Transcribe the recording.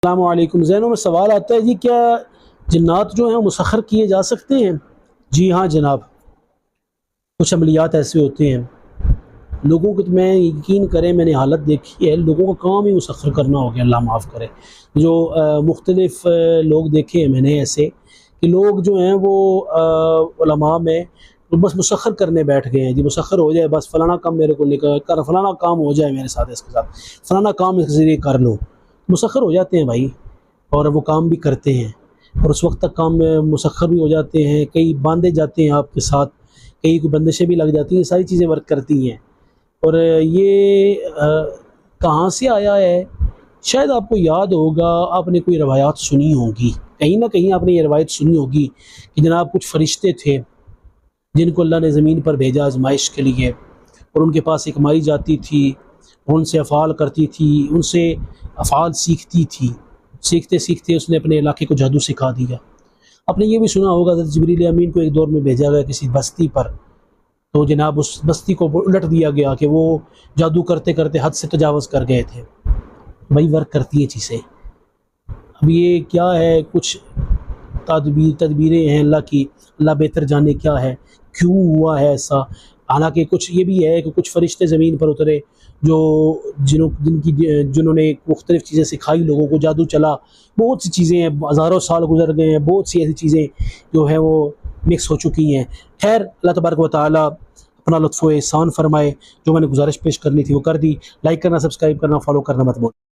السلام علیکم۔ ذہنوں میں سوال آتا ہے جی، کیا جنات جو ہیں مسخر کیے جا سکتے ہیں؟ جی ہاں جناب، کچھ عملیات ایسے ہوتے ہیں لوگوں کو، تو میں یقین کریں میں نے حالت دیکھی ہے، لوگوں کا کام ہی مسخر کرنا ہو گیا، اللہ معاف کرے۔ جو مختلف لوگ دیکھے ہیں میں نے ایسے کہ لوگ جو ہیں وہ علماء میں بس مسخر کرنے بیٹھ گئے ہیں جی، مسخر ہو جائے بس، فلانا کام میرے کو کر، فلانا کام ہو جائے میرے ساتھ، اس کے ساتھ فلانا کام اس کے ذریعے کر لو، مسخر ہو جاتے ہیں بھائی، اور وہ کام بھی کرتے ہیں، اور اس وقت تک کام میں مسخر بھی ہو جاتے ہیں، کئی باندھے جاتے ہیں آپ کے ساتھ، کئی کو بندشیں بھی لگ جاتی ہیں، ساری چیزیں ورک کرتی ہیں۔ اور یہ کہاں سے آیا ہے؟ شاید آپ کو یاد ہوگا، آپ نے کوئی روایات سنی ہوگی، کہیں نہ کہیں آپ نے یہ روایت سنی ہوگی کہ جناب کچھ فرشتے تھے جن کو اللہ نے زمین پر بھیجا آزمائش کے لیے، اور ان کے پاس ایک مائی جاتی تھی، ان سے افعال کرتی تھی، ان سے افعال سیکھتی تھی، سیکھتے سیکھتے اس نے اپنے علاقے کو جادو سکھا دیا۔ آپ نے یہ بھی سنا ہوگا حضرت جبریل امین کو ایک دور میں بھیجا گیا کسی بستی پر، تو جناب اس بستی کو الٹ دیا گیا کہ وہ جادو کرتے کرتے حد سے تجاوز کر گئے تھے۔ وہی ورک کرتی ہیں چیزیں۔ اب یہ کیا ہے، کچھ تدبیریں ہیں اللہ کی، اللہ بہتر جانے کیا ہے، کیوں ہوا ہے ایسا۔ حالانکہ کچھ یہ بھی ہے کہ کچھ فرشتے زمین پر اترے جو جنہوں نے مختلف چیزیں سکھائی لوگوں کو، جادو چلا، بہت سی چیزیں ہیں، ہزاروں سال گزر گئے ہیں، بہت سی ایسی چیزیں جو ہیں وہ مکس ہو چکی ہیں۔ خیر، اللہ تبارک و تعالیٰ اپنا لطف و احسان فرمائے۔ جو میں نے گزارش پیش کرنی تھی وہ کر دی۔ لائک کرنا، سبسکرائب کرنا، فالو کرنا مت بھولیں۔